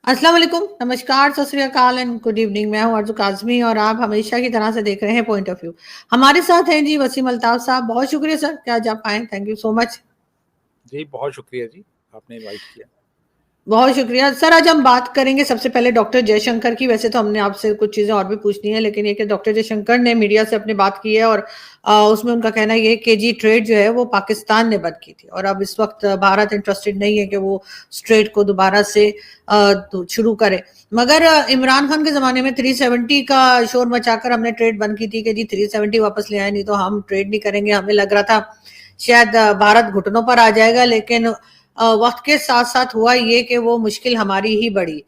السلام علیکم، نمسکار، ست سری اکال اینڈ گڈ ایوننگ. میں ہوں ارزو کاظمی اور آپ ہمیشہ کی طرح سے دیکھ رہے ہیں پوائنٹ آف ویو. ہمارے ساتھ ہیں جی وسیم الطاف صاحب. بہت شکریہ سر کہ آج آپ آئیں. تھینک یو سو مچ. جی بہت شکریہ جی، آپ نے انوائٹ کیا. بہت شکریہ سر. آج ہم بات کریں گے سب سے پہلے ڈاکٹر جے شنکر کی. ویسے تو ہم نے آپ سے کچھ چیزیں اور بھی پوچھنی ہیں، لیکن یہ کہ ڈاکٹر جے شنکر نے میڈیا سے اپنی بات کی ہے اور اس میں ان کا کہنا یہ کہ جی ٹریڈ جو ہے وہ پاکستان نے بند کی تھی اور اب اس وقت بھارت انٹرسٹڈ نہیں ہے کہ وہ اسٹریٹ کو دوبارہ سے شروع کرے. مگر عمران خان کے زمانے میں 370 کا شور مچا کر ہم نے ٹریڈ بند کی تھی کہ جی 370 واپس لے آئے، نہیں تو ہم ٹریڈ نہیں کریں گے. ہمیں لگ رہا تھا شاید بھارت گھٹنوں پر آ جائے گا، لیکن وقت کے ساتھ ساتھ ہوا یہ کہ وہ مشکل ہماری ہی بڑی.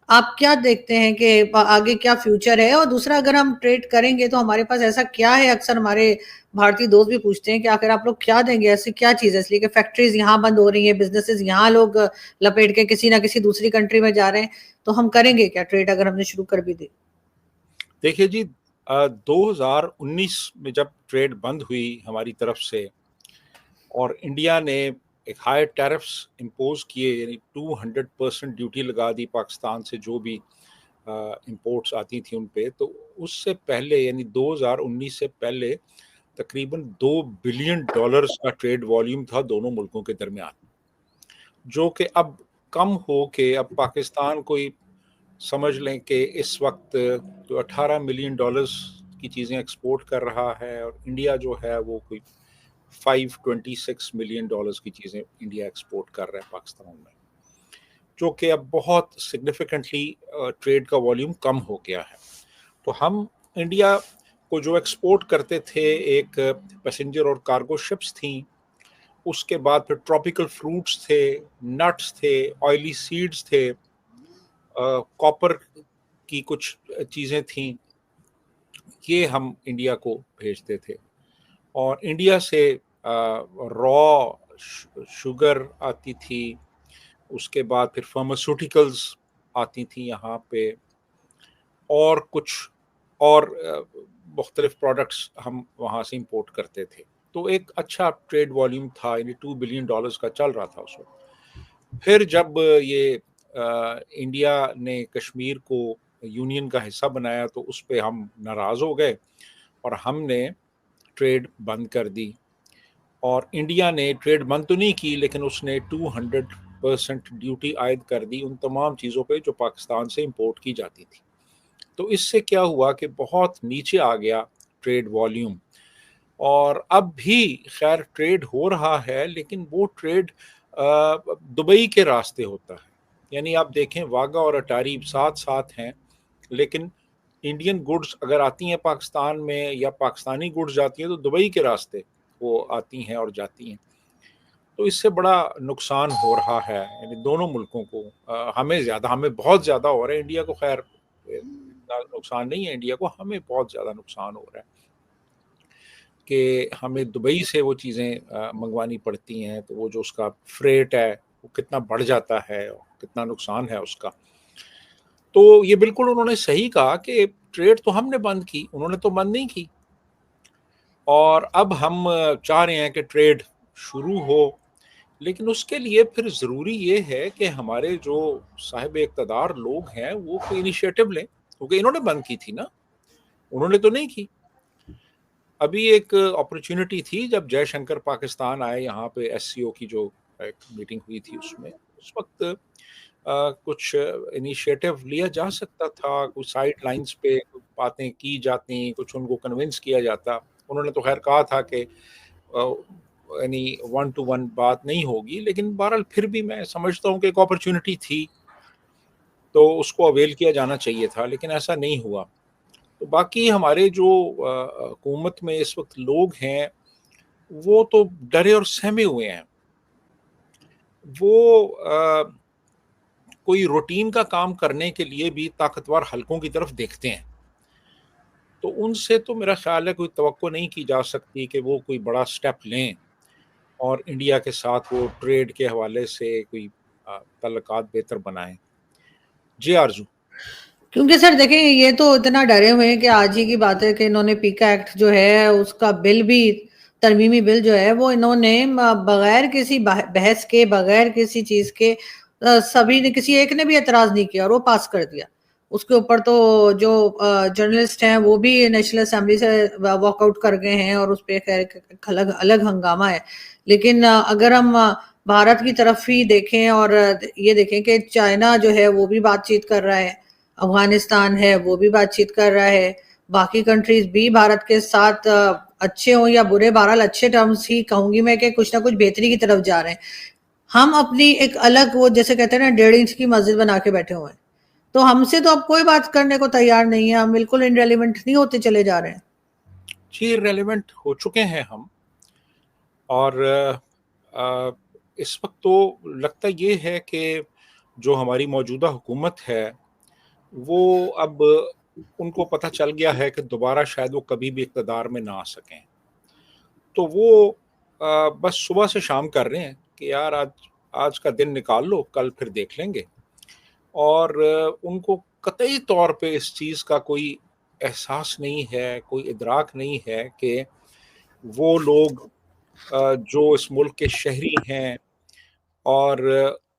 آپ کیا دیکھتے ہیں کہ آگے کیا فیوچر ہے؟ اور دوسرا، اگر ہم ٹریڈ کریں گے تو ہمارے پاس ایسا کیا ہے؟ اکثر ہمارے بھارتی دوست بھی پوچھتے ہیں کہ آخر آپ لوگ کیا دیں گے، ایسی کیا چیز ہے؟ اس لیے کہ فیکٹریز یہاں بند ہو رہی ہیں، بزنسز یہاں لوگ لپیٹ کے کسی نہ کسی دوسری کنٹری میں جا رہے ہیں، تو ہم کریں گے کیا ٹریڈ اگر ہم نے شروع کر بھی دی؟ دیکھیے جی، 2019 میں جب ٹریڈ بند ہوئی ہماری طرف سے اور انڈیا نے ایک ہائی ٹیرفس امپوز کیے، یعنی 200% ڈیوٹی لگا دی پاکستان سے جو بھی امپورٹس آتی تھیں ان پہ، تو اس سے پہلے یعنی 2019 سے پہلے تقریباً $2 بلین کا ٹریڈ والیوم تھا دونوں ملکوں کے درمیان، جو کہ اب کم ہو کے اب پاکستان کوئی سمجھ لیں کہ اس وقت جو $18 ملین کی چیزیں ایکسپورٹ کر رہا ہے، اور انڈیا جو ہے وہ کوئی $526 ملین کی چیزیں انڈیا ایکسپورٹ کر رہا ہے پاکستان میں، جو کہ اب بہت سگنیفیکنٹلی ٹریڈ کا والیوم کم ہو گیا ہے. تو ہم انڈیا کو جو ایکسپورٹ کرتے تھے ایک پیسنجر اور کارگو شپس تھیں، اس کے بعد پھر ٹراپیکل فروٹس تھے، نٹس تھے، آئلی سیڈز تھے، کاپر کی کچھ چیزیں تھیں، یہ ہم انڈیا کو بھیجتے تھے. اور انڈیا سے را شوگر آتی تھی، اس کے بعد پھر فارماسیوٹیکلز آتی تھیں یہاں پہ، اور کچھ اور مختلف پروڈکٹس ہم وہاں سے امپورٹ کرتے تھے. تو ایک اچھا ٹریڈ والیوم تھا، یعنی $2 بلین کا چل رہا تھا اس وقت. پھر جب یہ انڈیا نے کشمیر کو یونین کا حصہ بنایا تو اس پہ ہم ناراض ہو گئے اور ہم نے ٹریڈ بند کر دی. اور انڈیا نے ٹریڈ بند تو نہیں کی، لیکن اس نے 200% ڈیوٹی عائد کر دی ان تمام چیزوں پہ جو پاکستان سے امپورٹ کی جاتی تھی. تو اس سے کیا ہوا کہ بہت نیچے آ گیا ٹریڈ والیوم. اور اب بھی خیر ٹریڈ ہو رہا ہے، لیکن وہ ٹریڈ دبئی کے راستے ہوتا ہے. یعنی آپ دیکھیں واگا اور اٹاری ساتھ ساتھ ہیں، لیکن انڈین گڈز اگر آتی ہیں پاکستان میں یا پاکستانی گڈز جاتی ہیں تو دبئی کے راستے وہ آتی ہیں اور جاتی ہیں. تو اس سے بڑا نقصان ہو رہا ہے، یعنی دونوں ملکوں کو. ہمیں بہت زیادہ ہو رہا ہے، انڈیا کو خیر اتنا نقصان نہیں ہے، انڈیا کو ہمیں بہت زیادہ نقصان ہو رہا ہے کہ ہمیں دبئی سے وہ چیزیں منگوانی پڑتی ہیں، تو وہ جو اس کا فریٹ ہے وہ کتنا بڑھ جاتا ہے، کتنا نقصان ہے اس کا. تو یہ بالکل انہوں نے صحیح کہا کہ ٹریڈ تو ہم نے بند کی، انہوں نے تو بند نہیں کی. اور اب ہم چاہ رہے ہیں کہ ٹریڈ شروع ہو، لیکن اس کے لیے پھر ضروری یہ ہے کہ ہمارے جو صاحب اقتدار لوگ ہیں وہ کوئی انیشیٹو لیں، کیونکہ انہوں نے بند کی تھی نا، انہوں نے تو نہیں کی. ابھی ایک اپرچونٹی تھی جب جے شنکر پاکستان آئے یہاں پہ، ایس سی او کی جو ایک میٹنگ ہوئی تھی، اس میں اس وقت کچھ انیشیٹو لیا جا سکتا تھا، کچھ سائڈ لائنز پہ باتیں کی جاتی، کچھ ان کو کنونس کیا جاتا. انہوں نے تو خیر کہا تھا کہ یعنی 1 to 1 بات نہیں ہوگی، لیکن بہرحال پھر بھی میں سمجھتا ہوں کہ ایک اپرچونٹی تھی تو اس کو اویل کیا جانا چاہیے تھا، لیکن ایسا نہیں ہوا. تو باقی ہمارے جو حکومت میں اس وقت لوگ ہیں وہ تو ڈرے اور سہمے ہوئے ہیں. وہ کوئی روٹین کا کام کرنے کے لیے بھی طاقتور حلقوں کی طرف دیکھتے ہیں. تو ان سے تو میرا خیال ہے کوئی توقع نہیں کی جا سکتی کہ وہ کوئی بڑا سٹیپ لیں اور انڈیا کے ساتھ وہ ٹریڈ کے حوالے سے کوئی تعلقات بہتر بنائیں. جی آرزو. کیونکہ سر دیکھیں یہ تو اتنا ڈرے ہوئے ہیں کہ آج ہی کی بات ہے کہ انہوں نے پیکا ایکٹ جو ہے اس کا بل بھی، ترمیمی بل جو ہے وہ انہوں نے بغیر کسی بحث کے، بغیر کسی چیز کے سبھی نے، کسی ایک نے بھی اعتراض نہیں کیا اور وہ پاس کر دیا. اس کے اوپر تو جو جرنلسٹ ہیں وہ بھی نیشنل اسمبلی سے واک آؤٹ کر گئے ہیں اور اس پہ خیر الگ ہنگامہ ہے. لیکن اگر ہم بھارت کی طرف ہی دیکھیں اور یہ دیکھیں کہ چائنا جو ہے وہ بھی بات چیت کر رہا ہے، افغانستان ہے وہ بھی بات چیت کر رہا ہے، باقی کنٹریز بھی بھارت کے ساتھ اچھے ہوں یا برے، بہرحال اچھے ٹرمز ہی کہوں گی میں کہ کچھ نہ کچھ بہتری کی طرف جا رہے ہیں. ہم اپنی ایک الگ، وہ جیسے کہتے ہیں نا 1.5 انچ کی مسجد بنا کے بیٹھے ہوئے ہیں، تو ہم سے تو اب کوئی بات کرنے کو تیار نہیں ہے، ہم بالکل انریلیونٹ نہیں ہوتے چلے جا رہے ہیں. جی ریلیونٹ ہو چکے ہیں ہم. اور اس وقت تو لگتا یہ ہے کہ جو ہماری موجودہ حکومت ہے وہ اب ان کو پتہ چل گیا ہے کہ دوبارہ شاید وہ کبھی بھی اقتدار میں نہ آ سکیں، تو وہ بس صبح سے شام کر رہے ہیں کہ یار آج کا دن نکال لو، کل پھر دیکھ لیں گے. اور ان کو قطعی طور پہ اس چیز کا کوئی احساس نہیں ہے، کوئی ادراک نہیں ہے کہ وہ لوگ جو اس ملک کے شہری ہیں اور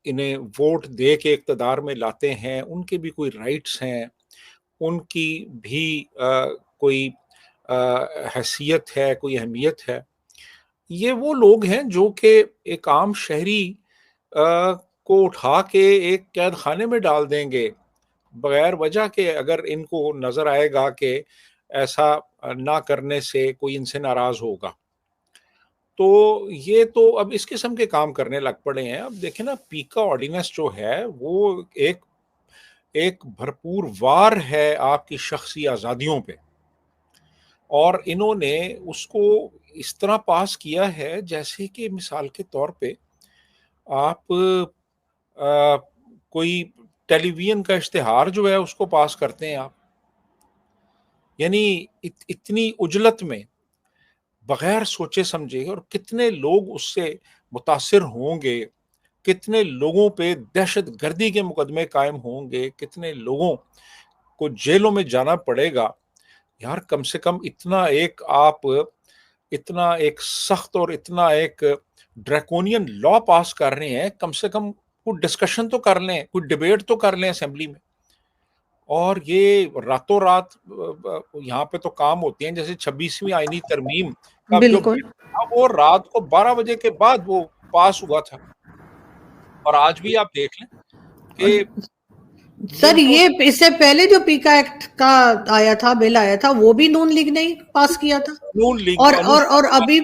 انہیں ووٹ دے کے اقتدار میں لاتے ہیں، ان کے بھی کوئی رائٹس ہیں، ان کی بھی کوئی حیثیت ہے، کوئی اہمیت ہے. یہ وہ لوگ ہیں جو کہ ایک عام شہری کو اٹھا کے ایک قید خانے میں ڈال دیں گے بغیر وجہ کے، اگر ان کو نظر آئے گا کہ ایسا نہ کرنے سے کوئی ان سے ناراض ہوگا. تو یہ تو اب اس قسم کے کام کرنے لگ پڑے ہیں. اب دیکھیں نا، پیکا آرڈیننس جو ہے وہ ایک بھرپور وار ہے آپ کی شخصی آزادیوں پہ، اور انہوں نے اس کو اس طرح پاس کیا ہے جیسے کہ مثال کے طور پہ آپ کوئی ٹیلی ویژن کا اشتہار جو ہے اس کو پاس کرتے ہیں آپ. یعنی اتنی عجلت میں، بغیر سوچے سمجھے، اور کتنے لوگ اس سے متاثر ہوں گے، کتنے لوگوں پہ دہشت گردی کے مقدمے قائم ہوں گے، کتنے لوگوں کو جیلوں میں جانا پڑے گا. یار کم سے کم اتنا ایک سخت اور اتنا ایک ڈریکونین لا پاس کر رہے ہیں، کم سے کم کوئی ڈسکشن تو کر لیں، کوئی ڈیبیٹ تو کر لیں اسمبلی میں. اور یہ راتوں رات یہاں پہ تو کام ہوتے ہیں جیسے 26ویں آئینی ترمیم کا جو بالکل. بل تھا وہ رات کو 12 بجے کے بعد وہ پاس ہوا تھا. اور آج بھی آپ دیکھ لیں کہ سر منٹوں یہ اس سے پہلے جو پیکا ایکٹ کا آیا تھا، بل آیا تھا، وہ بھی نون لیگ نے ہی پاس کیا تھا. نون لیگ اور ابھی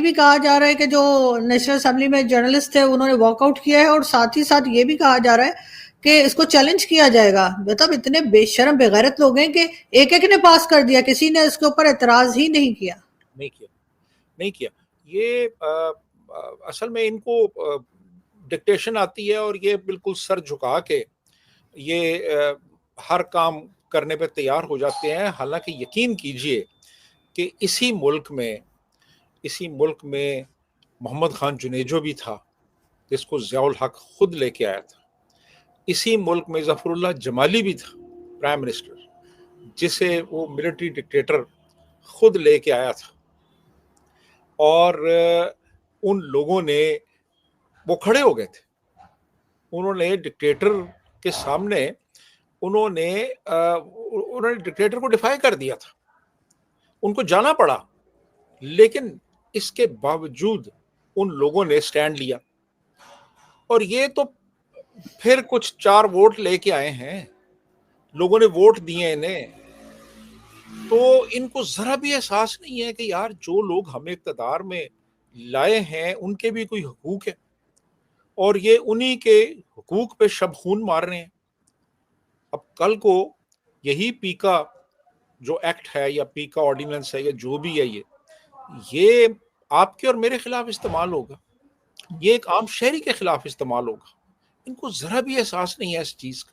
بھی کہا جا رہا ہے کہ جو نیشنل اسمبلی میں جرنلسٹ تھے انہوں نے واک آؤٹ کیا ہے، اور ساتھ ہی ساتھ یہ بھی کہا جا رہا ہے کہ اس کو چیلنج کیا جائے گا. مطلب اتنے بے شرم بغیرت لوگ ہیں کہ ایک نے پاس کر دیا، کسی نے اس کے اوپر اعتراض ہی نہیں کیا. نہیں کیا. یہ اصل میں ان کو ڈکٹیشن آتی ہے اور یہ بالکل سر جھکا کے یہ ہر کام کرنے پہ تیار ہو جاتے ہیں. حالانکہ یقین کیجئے کہ اسی ملک میں محمد خان جنیجو بھی تھا جس کو ضیاء الحق خود لے کے آیا تھا. اسی ملک میں ظفر اللہ جمالی بھی تھا پرائم منسٹر، جسے وہ ملٹری ڈکٹیٹر خود لے کے آیا تھا. اور ان لوگوں نے وہ کھڑے ہو گئے تھے، انہوں نے ڈکٹیٹر کے سامنے انہوں نے ڈکٹیٹر کو ڈیفائی کر دیا تھا، ان کو جانا پڑا. لیکن اس کے باوجود ان لوگوں نے سٹینڈ لیا، اور یہ تو پھر کچھ 4 ووٹ لے کے آئے ہیں، لوگوں نے ووٹ دیے انہیں. تو ان کو ذرا بھی احساس نہیں ہے کہ یار جو لوگ ہمیں اقتدار میں لائے ہیں ان کے بھی کوئی حقوق ہے، اور یہ انہی کے حقوق پہ شب خون مار رہے ہیں. اب کل کو یہی پیکا جو ایکٹ ہے یا پیکا آرڈیننس ہے یا جو بھی ہے، یہ آپ کے اور میرے خلاف استعمال ہوگا، یہ ایک عام شہری کے خلاف استعمال ہوگا. ان کو ذرا بھی احساس نہیں ہے اس چیز کا.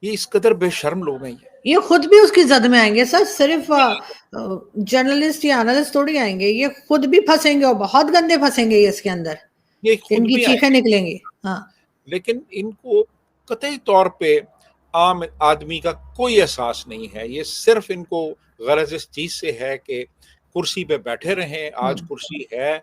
یہ اس قدر بے شرم لوگ ہیں. یہ خود بھی اس کی زد میں آئیں گے سر، صرف جرنلسٹ یا انالسٹ تھوڑی آئیں گے، یہ خود بھی پھنسیں گے اور بہت گندے پھنسیں گے اس کے اندر، یہ ان خود کی بھی آئے چیخیں نکلیں گی. ہاں، لیکن ان کو قطعی طور پہ عام آدمی کا کوئی احساس نہیں ہے. یہ صرف ان کو غرض اس چیز سے ہے کہ کرسی پہ بیٹھے رہیں. آج کرسی ہے،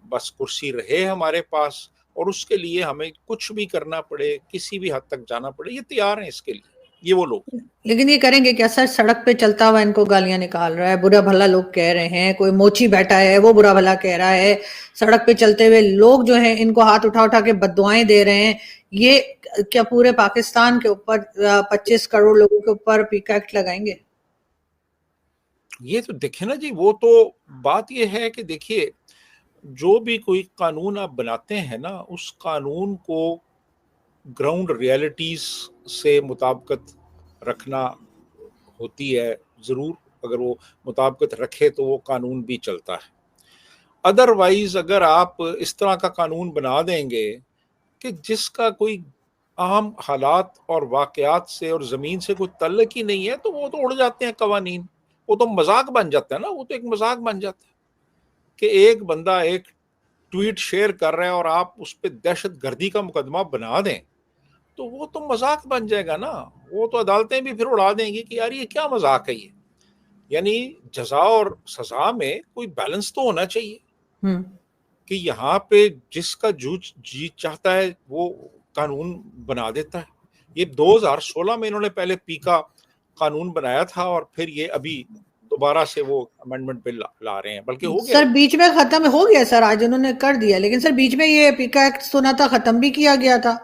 بس کرسی رہے ہمارے پاس، اور اس کے لیے ہمیں کچھ بھی کرنا پڑے, کسی بھی حد تک جانا پڑے, یہ تیار ہیں اس کے لیے, یہ وہ لوگ. لیکن یہ کریں گے کیا سر؟ سڑک پہ چلتا ہوا ان کو گالیاں نکال رہا ہے, برا بھلا لوگ کہہ رہے ہیں, کوئی موچی بیٹھا ہے وہ برا بھلا کہہ رہا ہے, سڑک پہ چلتے ہوئے لوگ جو ہیں ان کو ہاتھ اٹھا اٹھا کے بددعائیں دے رہے ہیں. یہ کیا پورے پاکستان کے اوپر 25 کروڑ لوگوں کے اوپر پیکا ایکٹ لگائیں گے؟ یہ تو دیکھیں نا جی, وہ تو بات یہ ہے کہ دیکھیے جو بھی کوئی قانون آپ بناتے ہیں نا, اس قانون کو گراؤنڈ ریالٹیز سے مطابقت رکھنا ہوتی ہے ضرور. اگر وہ مطابقت رکھے تو وہ قانون بھی چلتا ہے. ادروائز اگر آپ اس طرح کا قانون بنا دیں گے کہ جس کا کوئی عام حالات اور واقعات سے اور زمین سے کوئی تعلق ہی نہیں ہے, تو وہ تو اڑ جاتے ہیں قوانین, وہ تو مذاق بن جاتا ہے نا, وہ تو ایک مذاق بن جاتا ہے کہ ایک بندہ ایک ٹویٹ شیئر کر رہا ہے اور آپ اس پہ دہشت گردی کا مقدمہ بنا دیں, تو وہ تو مذاق بن جائے گا نا. وہ تو عدالتیں بھی پھر اڑا دیں گی کہ یار یہ کیا مذاق ہے یہ. یعنی جزا اور سزا میں کوئی بیلنس تو ہونا چاہیے کہ یہاں پہ جس کا جی چاہتا ہے وہ قانون بنا دیتا ہے. یہ 2016 میں انہوں نے پہلے پی کا قانون بنایا تھا اور پھر یہ ابھی دوبارہ سے وہ امینڈمنٹ بل لا رہے ہیں, بلکہ ہو گیا سر بیچ میں ختم ہو گیا سر, آج انہوں نے کر دیا, لیکن سر بیچ میں یہ پیکا ایکٹ سنا تھا ختم بھی کیا گیا تھا,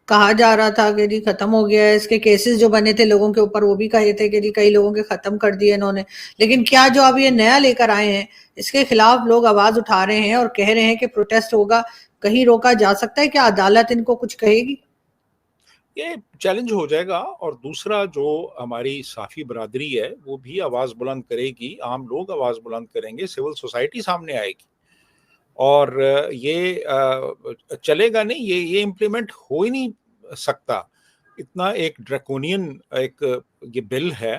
کہا جا رہا تھا کہ جی ختم ہو گیا ہے. اس کے کیسز جو بنے تھے لوگوں کے اوپر وہ بھی کہے تھے کہ جی کئی لوگوں کے ختم کر دیے انہوں نے. لیکن کیا جو اب یہ نیا لے کر آئے ہیں اس کے خلاف لوگ آواز اٹھا رہے ہیں اور کہہ رہے ہیں کہ پروٹیسٹ ہوگا, کہیں روکا جا سکتا ہے؟ کیا عدالت ان کو کچھ کہے گی؟ یہ چیلنج ہو جائے گا. اور دوسرا جو ہماری صحافی برادری ہے وہ بھی آواز بلند کرے گی, عام لوگ آواز بلند کریں گے, سول سوسائٹی سامنے آئے گی, اور یہ چلے گا نہیں, یہ امپلیمنٹ ہو ہی نہیں سکتا. اتنا ایک ڈریکونین ایک یہ بل ہے,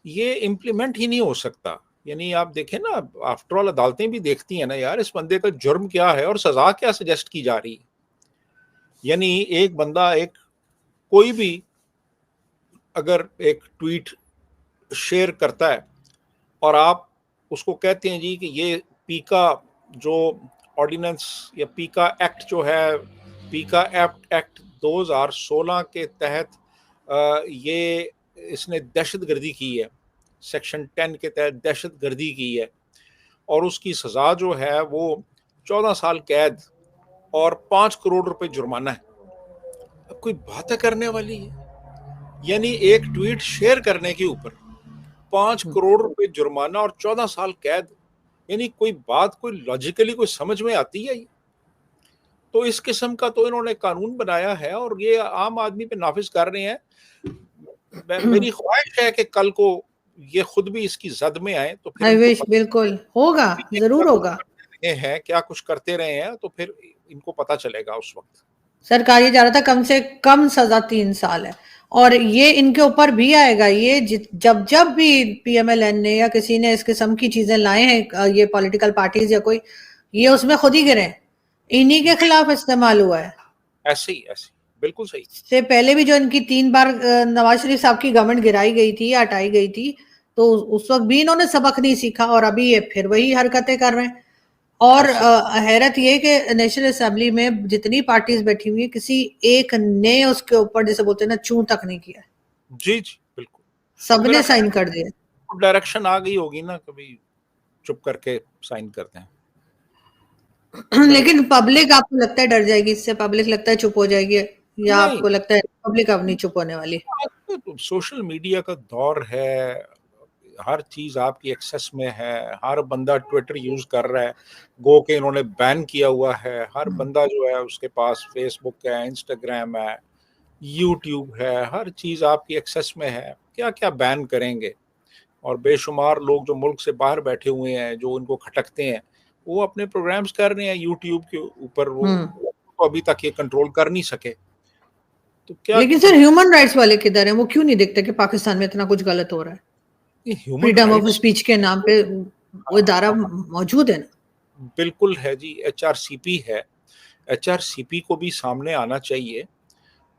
یہ امپلیمنٹ ہی نہیں ہو سکتا. یعنی آپ دیکھیں نا, آفٹر آل عدالتیں بھی دیکھتی ہیں نا یار اس بندے کا جرم کیا ہے اور سزا کیا سجیسٹ کی جا رہی ہے. یعنی ایک بندہ ایک کوئی بھی اگر ایک ٹویٹ شیئر کرتا ہے اور آپ اس کو کہتے ہیں جی کہ یہ پیکا جو آرڈیننس یا پیکا ایکٹ جو ہے, پیکا ایکٹ 2016 کے تحت یہ اس نے دہشت گردی کی ہے, سیکشن 10 کے تحت دہشت گردی کی ہے, اور اس کی سزا جو ہے وہ 14 سال قید اور 5 کروڑ روپے جرمانہ ہے. اب کوئی باتیں کرنے والی ہے؟ یعنی ایک ٹویٹ شیئر کرنے کے اوپر 5 کروڑ روپے جرمانہ اور 14 سال قید, یعنی کوئی بات کوئی لاجیکلی کوئی سمجھ میں آتی ہے؟ تو اس قسم کا تو انہوں نے قانون بنایا ہے اور یہ عام آدمی پہ نافذ کر رہے ہیں. میری خواہش ہے کہ کل کو یہ خود بھی اس کی زد میں آئے, تو پھر ان کو بالکل ہوگا, ضرور ہوگا. کیا کچھ کرتے رہے ہیں, تو پھر ان کو پتا چلے گا اس وقت. سر کہا یہ جا رہا تھا کم سے کم سزا 3 سال ہے, اور یہ ان کے اوپر بھی آئے گا. یہ جب بھی پی ایم ایل این نے یا کسی نے اس قسم کی چیزیں لائے ہیں, یہ پولیٹیکل پارٹیز یا کوئی, یہ اس میں خود ہی گرے, انہی کے خلاف استعمال ہوا ہے. ایسے ہی بالکل صحیح. سے پہلے بھی جو ان کی 3 بار نواز شریف صاحب کی گورنمنٹ گرائی گئی تھی, ہٹائی گئی تھی, تو اس وقت بھی انہوں نے سبق نہیں سیکھا, اور ابھی یہ پھر وہی حرکتیں کر رہے ہیں. اور حیرت یہ کہ نیشنل اسمبلی میں جتنی پارٹیز بیٹھی ہوئی ہیں, کسی ایک نے اس کے اوپر جیسے بولتے ہیں نا چوں تک نہیں کیا. جی بالکل, سب نے سائن کر دیا. ڈائریکشن آ گئی ہوگی نا, کبھی چپ کر کے سائن کرتے ہیں. لیکن پبلک آپ کو لگتا ہے ڈر جائے گی اس سے؟ پبلک لگتا ہے چپ ہو جائے گی, یا آپ کو لگتا ہے پبلک اب نہیں چپ ہونے والی؟ سوشل میڈیا کا دور ہے, ہر چیز آپ کی ایکسس میں ہے, ہر بندہ ٹویٹر یوز کر رہا ہے, گو کہ انہوں نے بین کیا ہوا ہے. ہر بندہ جو ہے اس کے پاس فیس بک ہے, انسٹاگرام ہے, یوٹیوب ہے, ہر چیز آپ کی ایکسس میں ہے. کیا کیا بین کریں گے؟ اور بے شمار لوگ جو ملک سے باہر بیٹھے ہوئے ہیں, جو ان کو کھٹکتے ہیں, وہ اپنے پروگرامز کر رہے ہیں یوٹیوب کے اوپر. وہ ابھی تک یہ کنٹرول کر نہیں سکے. تو کیا لیکن سر ہیومن رائٹس والے کدھر ہیں؟ وہ کیوں نہیں دیکھتے کہ پاکستان میں اتنا کچھ غلط ہو رہا ہے؟ فریڈم آف اسپیچ کے نام پہ وہ ادارہ موجود ہے نا. بالکل ہے جی, ایچ آر سی پی ہے. ایچ آر سی پی کو بھی سامنے آنا چاہیے,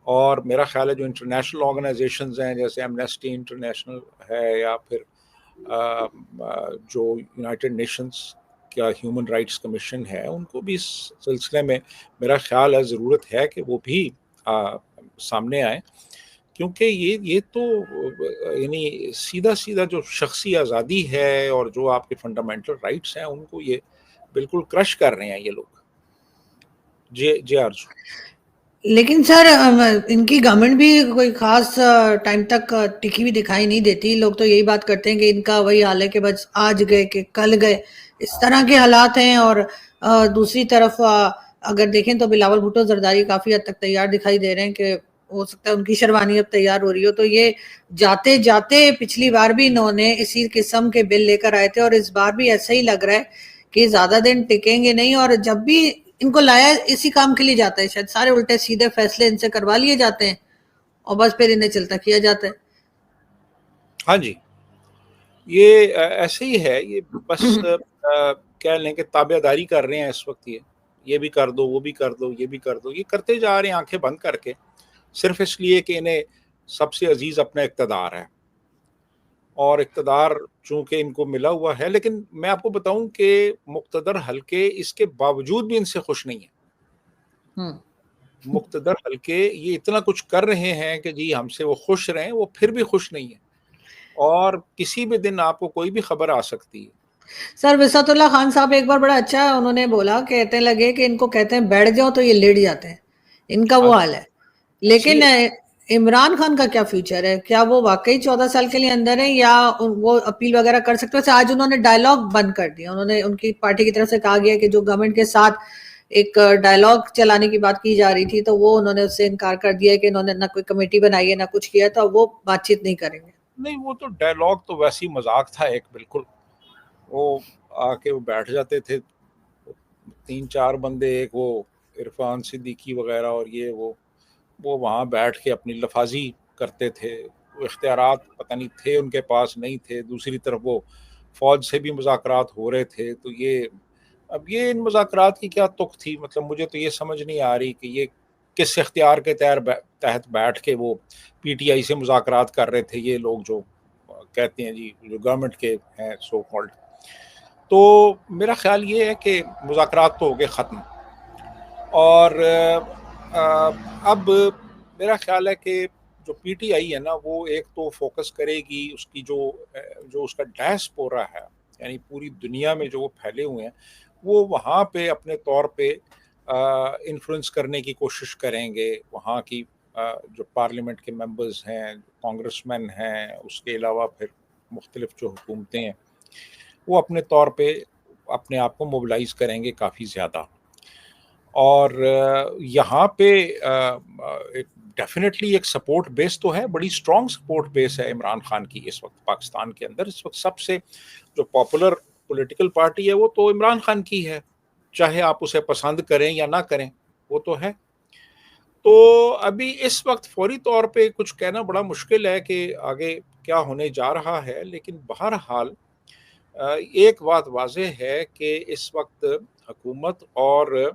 اور میرا خیال ہے جو انٹرنیشنل آرگنائزیشنز ہیں جیسے ایمنیسٹی انٹرنیشنل ہے, یا پھر جو یونائٹڈ نیشنز کیا ہیومن رائٹس کمیشن ہے، ان کو بھی اس سلسلے میں میرا خیال ہے ضرورت ہے کہ وہ بھی سامنے آئیں، کیونکہ یہ تو یعنی سیدھا سیدھا جو شخصی آزادی ہے اور جو آپ کے فنڈامنٹل رائٹس ہیں ان کو یہ بالکل کرش کر رہے ہیں یہ لوگ. جی آرزو. لیکن سر ان کی گورنمنٹ بھی کوئی خاص ٹائم تک ٹکی ہوئی دکھائی نہیں دیتی. لوگ تو یہی بات کرتے ہیں کہ ان کا وہی حال ہے کہ بس آج گئے کہ کل گئے، اس طرح کے حالات ہیں. اور دوسری طرف اگر دیکھیں تو بلاول بھٹو زرداری کافی حد تک تیار دکھائی دے رہے ہیں کہ ہو سکتا ہے ان کی شروانی اب تیار ہو رہی ہو. تو یہ جاتے جاتے پچھلی بار بھی انہوں نے اسی قسم کے بل لے کر آئے تھے، اور اس بار بھی ایسا ہی لگ رہا ہے کہ زیادہ دن ٹکیں گے نہیں. اور جب بھی ان کو لایا اسی کام کے لیے جاتا ہے، شاید سارے الٹے سیدھے فیصلے ان سے کروا لیے جاتے ہیں اور بس پھر انہیں چلتا کیا جاتا ہے. ہاں جی، یہ ایسے ہی ہے. یہ بس کہہ لیں کہ تابع داری کر رہے ہیں اس وقت. یہ بھی کر دو، وہ بھی کر دو، یہ بھی کر دو، یہ کرتے جا رہے ہیں آنکھیں بند کر کے، صرف اس لیے کہ انہیں سب سے عزیز اپنا اقتدار ہے، اور اقتدار چونکہ ان کو ملا ہوا ہے. لیکن میں آپ کو بتاؤں کہ مقتدر حلقے اس کے باوجود بھی ان سے خوش نہیں ہیں. مقتدر حلقے یہ اتنا کچھ کر رہے ہیں کہ جی ہم سے وہ خوش رہیں، وہ پھر بھی خوش نہیں ہیں، اور کسی بھی دن آپ کو کوئی بھی خبر آ سکتی ہے. سر وسعت اللہ خان صاحب ایک بار بڑا اچھا انہوں نے بولا، کہتے لگے کہ ان کو کہتے ہیں بیٹھ جاؤ تو یہ لیٹ جاتے ہیں، ان کا ہاں وہ جی، حال ہے. ایسے ہی لیکن ہے. عمران خان کا کیا فیوچر ہے؟ کیا وہ واقعی 14 سال کے لیے اندر ہے، یا وہ اپیل وغیرہ کر سکتے ہیں؟ آج انہوں نے ڈائلاگ بند کر دیا. انہوں نے ان کی پارٹی کی طرف سے کہا گیا کہ جو گورنمنٹ کے ساتھ ایک ڈائلاگ چلانے کی بات کی جا رہی تھی تو وہ انہوں نے اس سے انکار کر دیا کہ انہوں نے نہ کوئی کمیٹی بنائی ہے نہ کچھ کیا، تو وہ بات چیت نہیں کریں گے. نہیں، وہ تو ڈائلاگ تو ویسی مذاق تھا ایک، بالکل. وہ آ کے وہ بیٹھ جاتے تھے 3-4 بندے، ایک وہ عرفان صدیقی وغیرہ، اور یہ وہ وہاں بیٹھ کے اپنی لفاظی کرتے تھے. وہ اختیارات پتہ نہیں تھے ان کے پاس، نہیں تھے. دوسری طرف وہ فوج سے بھی مذاکرات ہو رہے تھے. تو اب یہ ان مذاکرات کی کیا تک تھی؟ مطلب مجھے تو یہ سمجھ نہیں آ رہی کہ یہ کس اختیار کے تحت بیٹھ کے وہ پی ٹی آئی سے مذاکرات کر رہے تھے یہ لوگ جو کہتے ہیں جی جو گورنمنٹ کے ہیں سو کالڈ. تو میرا خیال یہ ہے کہ مذاکرات تو ہو گئے ختم، اور اب میرا خیال ہے کہ جو پی ٹی آئی ہے نا، وہ ایک تو فوکس کرے گی اس کی جو اس کا ڈائسپورا ہے، یعنی پوری دنیا میں جو وہ پھیلے ہوئے ہیں، وہ وہاں پہ اپنے طور پہ انفلوئنس کرنے کی کوشش کریں گے. وہاں کی جو پارلیمنٹ کے ممبرز ہیں، کانگریس مین ہیں، اس کے علاوہ پھر مختلف جو حکومتیں ہیں، وہ اپنے طور پہ اپنے آپ کو موبلائز کریں گے کافی زیادہ. اور یہاں پہ ڈیفینیٹلی ایک سپورٹ بیس تو ہے، بڑی اسٹرانگ سپورٹ بیس ہے عمران خان کی اس وقت پاکستان کے اندر. اس وقت سب سے جو پاپولر پولیٹیکل پارٹی ہے وہ تو عمران خان کی ہے، چاہے آپ اسے پسند کریں یا نہ کریں، وہ تو ہے. تو ابھی اس وقت فوری طور پہ کچھ کہنا بڑا مشکل ہے کہ آگے کیا ہونے جا رہا ہے. لیکن بہرحال ایک بات واضح ہے کہ اس وقت حکومت اور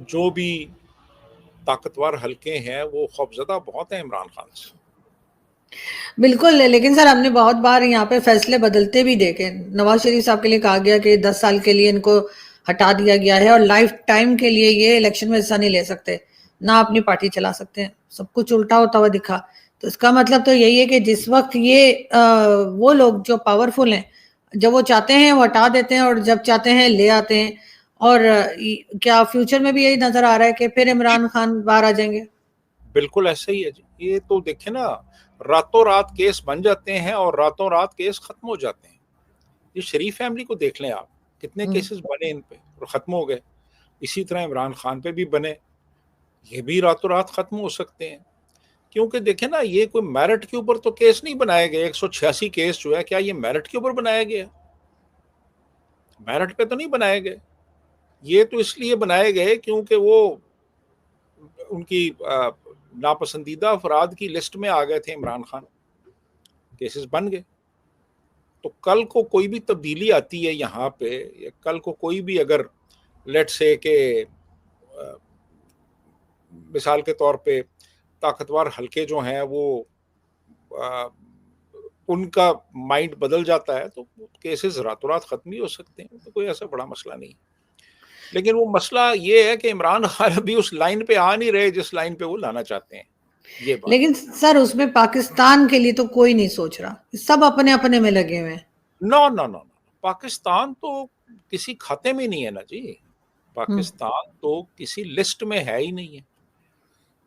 جو بھی طاقتور حلقے ہیں وہ خوفزدہ بہت ہیں عمران خان سے. بالکل. لیکن سر ہم نے بہت بار یہاں پہ فیصلے بدلتے بھی دیکھے. نواز شریف صاحب کے لیے کہا گیا کہ 10 سال کے لیے ان کو ہٹا دیا گیا ہے، اور لائف ٹائم کے لیے یہ الیکشن میں حصہ نہیں لے سکتے، نہ اپنی پارٹی چلا سکتے ہیں. سب کچھ الٹا ہوتا ہوا دکھا. تو اس کا مطلب تو یہی ہے کہ جس وقت یہ وہ لوگ جو پاورفل ہیں، جب وہ چاہتے ہیں وہ ہٹا دیتے ہیں، اور جب چاہتے ہیں لے آتے ہیں. اور کیا فیوچر میں بھی یہی نظر آ رہا ہے کہ پھر عمران خان باہر آ جائیں گے؟ بالکل ایسا ہی ہے جی. یہ تو دیکھیں نا، راتوں رات کیس بن جاتے ہیں اور راتوں رات کیس ختم ہو جاتے ہیں. یہ شریف فیملی کو دیکھ لیں آپ، کتنے کیسز بنے ان پہ اور ختم ہو گئے. اسی طرح عمران خان پہ بھی بنے، یہ بھی راتوں رات ختم ہو سکتے ہیں. کیونکہ دیکھیں نا، یہ کوئی میرٹ کے اوپر تو کیس نہیں بنائے گئے. 186 کیس جو ہے، کیا یہ میرٹ کے اوپر بنائے گئے؟ میرٹ پہ تو نہیں بنائے گئے. یہ تو اس لیے بنائے گئے کیونکہ وہ ان کی ناپسندیدہ افراد کی لسٹ میں آ گئے تھے عمران خان، کیسز بن گئے. تو کل کو کوئی بھی تبدیلی آتی ہے یہاں پہ، یا کل کو کوئی بھی اگر لیٹ سے کہ مثال کے طور پہ طاقتور حلقے جو ہیں وہ ان کا مائنڈ بدل جاتا ہے تو کیسز راتوں رات ختم بھی ہو سکتے ہیں، تو کوئی ایسا بڑا مسئلہ نہیں. لیکن وہ مسئلہ یہ ہے کہ عمران خان ابھی اس لائن پہ آ نہیں رہے جس لائن پہ وہ لانا چاہتے ہیں. یہ بات. لیکن سر اس میں پاکستان کے لیے تو کوئی نہیں سوچ رہا، سب اپنے اپنے میں لگے ہوئے ہیں. نو نو نو پاکستان تو کسی کھاتے میں نہیں ہے نا جی. پاکستان تو کسی لسٹ میں ہے ہی نہیں ہے.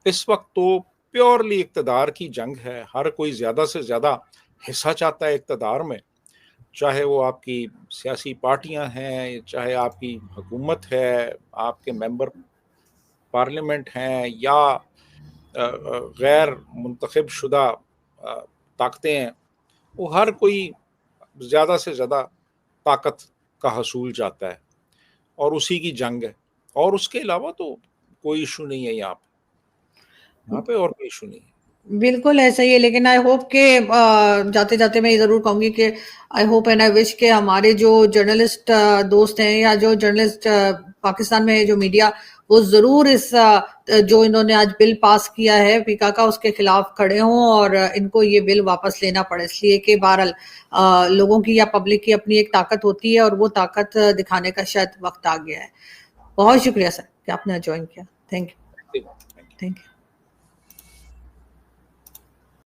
اس وقت تو پیورلی اقتدار کی جنگ ہے. ہر کوئی زیادہ سے زیادہ حصہ چاہتا ہے اقتدار میں، چاہے وہ آپ کی سیاسی پارٹیاں ہیں، چاہے آپ کی حکومت ہے، آپ کے ممبر پارلیمنٹ ہیں، یا غیر منتخب شدہ طاقتیں ہیں. وہ ہر کوئی زیادہ سے زیادہ طاقت کا حصول چاہتا ہے اور اسی کی جنگ ہے. اور اس کے علاوہ تو کوئی ایشو نہیں ہے یہاں پہ اور کوئی ایشو نہیں ہے. بالکل ایسا ہی ہے. لیکن آئی ہوپ کہ جاتے جاتے میں یہ ضرور کہوں گی کہ آئی ہوپ اینڈ آئی وش کہ ہمارے جو جرنلسٹ دوست ہیں یا جو جرنلسٹ پاکستان میں جو میڈیا، وہ ضرور اس جو انہوں نے آج بل پاس کیا ہے PKK اس کے خلاف کھڑے ہوں اور ان کو یہ بل واپس لینا پڑے، اس لیے کہ بہرحال لوگوں کی یا پبلک کی اپنی ایک طاقت ہوتی ہے اور وہ طاقت دکھانے کا شاید وقت آ گیا ہے. بہت شکریہ سر کہ آپ نے جوائن کیا. Thank you.